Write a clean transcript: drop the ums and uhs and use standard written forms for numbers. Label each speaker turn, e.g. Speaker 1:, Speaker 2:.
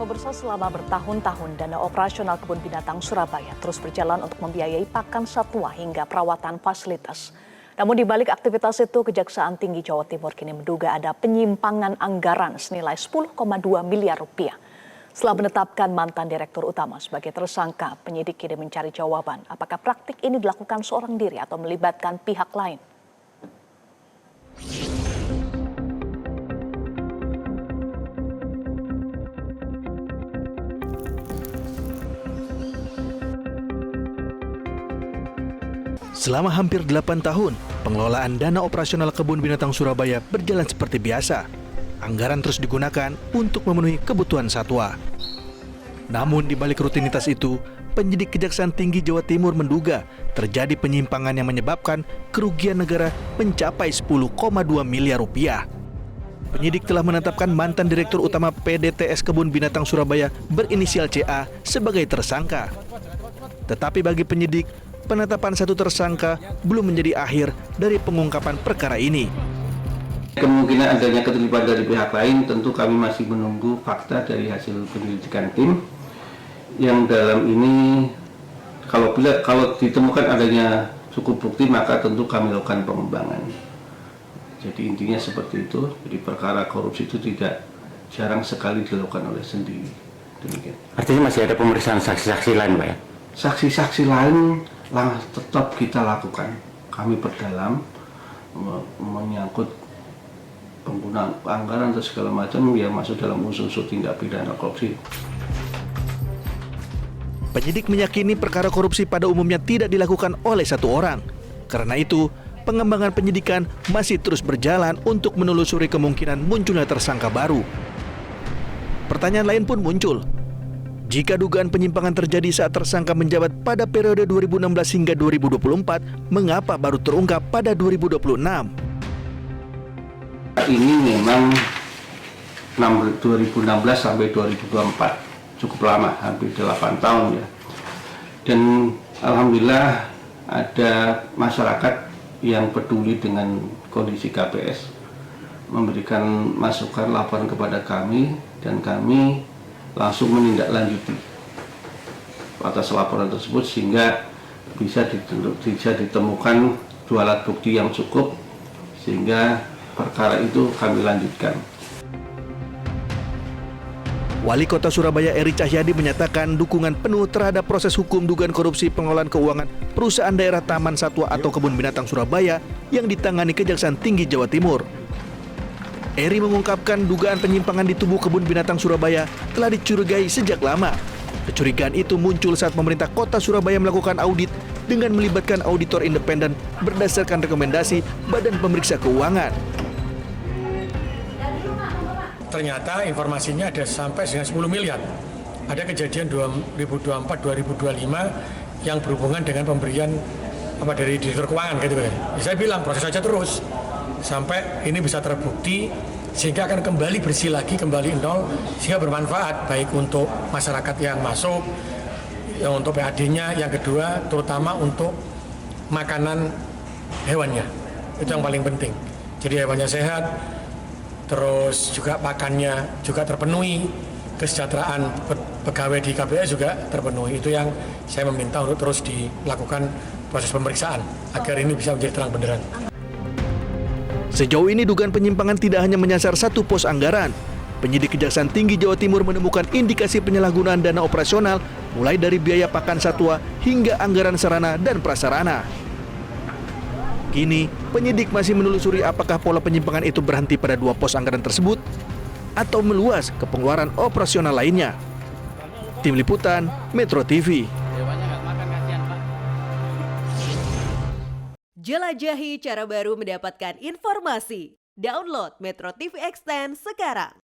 Speaker 1: Pemirsa, selama bertahun-tahun dana operasional Kebun Binatang Surabaya terus berjalan untuk membiayai pakan satwa hingga perawatan fasilitas. Namun di balik aktivitas itu, Kejaksaan Tinggi Jawa Timur kini menduga ada penyimpangan anggaran senilai 10,2 miliar rupiah. Setelah menetapkan mantan Direktur Utama sebagai tersangka, penyidik kini mencari jawaban apakah praktik ini dilakukan seorang diri atau melibatkan pihak lain.
Speaker 2: Selama hampir 8 tahun, pengelolaan dana operasional Kebun Binatang Surabaya berjalan seperti biasa. Anggaran terus digunakan untuk memenuhi kebutuhan satwa. Namun di balik rutinitas itu, penyidik Kejaksaan Tinggi Jawa Timur menduga terjadi penyimpangan yang menyebabkan kerugian negara mencapai 10,2 miliar rupiah. Penyidik telah menetapkan mantan Direktur Utama PDTS Kebun Binatang Surabaya berinisial CA sebagai tersangka. Tetapi bagi penyidik, penetapan satu tersangka belum menjadi akhir dari pengungkapan perkara ini.
Speaker 3: Kemungkinan adanya keterlibatan dari pihak lain, tentu kami masih menunggu fakta dari hasil penyelidikan tim. Yang dalam ini, kalau ditemukan adanya cukup bukti, maka tentu kami lakukan pengembangan. Jadi intinya seperti itu. Jadi perkara korupsi itu tidak jarang sekali dilakukan oleh sendiri. Demikian.
Speaker 4: Artinya masih ada pemeriksaan saksi-saksi lain, Pak ya?
Speaker 3: Saksi-saksi lain tetap kita lakukan. Kami perdalam menyangkut penggunaan anggaran atau segala macam yang masuk dalam unsur-unsur tindak pidana korupsi.
Speaker 2: Penyidik meyakini perkara korupsi pada umumnya tidak dilakukan oleh satu orang. Karena itu, pengembangan penyidikan masih terus berjalan untuk menelusuri kemungkinan munculnya tersangka baru. Pertanyaan lain pun muncul. Jika dugaan penyimpangan terjadi saat tersangka menjabat pada periode 2016 hingga 2024, mengapa baru terungkap pada 2026?
Speaker 3: Ini memang 2016 sampai 2024, cukup lama, hampir 8 tahun ya. Dan alhamdulillah ada masyarakat yang peduli dengan kondisi KPS, memberikan masukan laporan kepada kami, dan kami langsung menindaklanjuti atas laporan tersebut sehingga bisa ditemukan 2 alat bukti yang cukup sehingga perkara itu kami lanjutkan.
Speaker 2: Wali Kota Surabaya Eri Cahyadi menyatakan dukungan penuh terhadap proses hukum dugaan korupsi pengelolaan keuangan perusahaan daerah Taman Satwa atau Kebun Binatang Surabaya yang ditangani Kejaksaan Tinggi Jawa Timur. Eri mengungkapkan dugaan penyimpangan di tubuh Kebun Binatang Surabaya telah dicurigai sejak lama. Kecurigaan itu muncul saat pemerintah Kota Surabaya melakukan audit dengan melibatkan auditor independen berdasarkan rekomendasi Badan Pemeriksa Keuangan.
Speaker 5: Ternyata informasinya ada sampai dengan 10 miliar. Ada kejadian 2024-2025 yang berhubungan dengan pemberian dari direktur keuangan gitu kan. Saya bilang proses saja terus sampai ini bisa terbukti sehingga akan kembali bersih lagi, kembali nol, sehingga bermanfaat baik untuk masyarakat yang masuk, yang untuk PAD-nya, yang kedua terutama untuk makanan hewannya. Itu yang paling penting. Jadi hewannya sehat, terus juga pakannya juga terpenuhi, kesejahteraan pegawai di KPS juga terpenuhi. Itu yang saya meminta untuk terus dilakukan proses pemeriksaan agar ini bisa menjadi terang benderang.
Speaker 2: Sejauh ini dugaan penyimpangan tidak hanya menyasar satu pos anggaran. Penyidik Kejaksaan Tinggi Jawa Timur menemukan indikasi penyalahgunaan dana operasional mulai dari biaya pakan satwa hingga anggaran sarana dan prasarana. Kini, penyidik masih menelusuri apakah pola penyimpangan itu berhenti pada 2 pos anggaran tersebut atau meluas ke pengeluaran operasional lainnya. Tim Liputan, Metro TV.
Speaker 6: Jelajahi cara baru mendapatkan informasi. Download Metro TV Extend sekarang.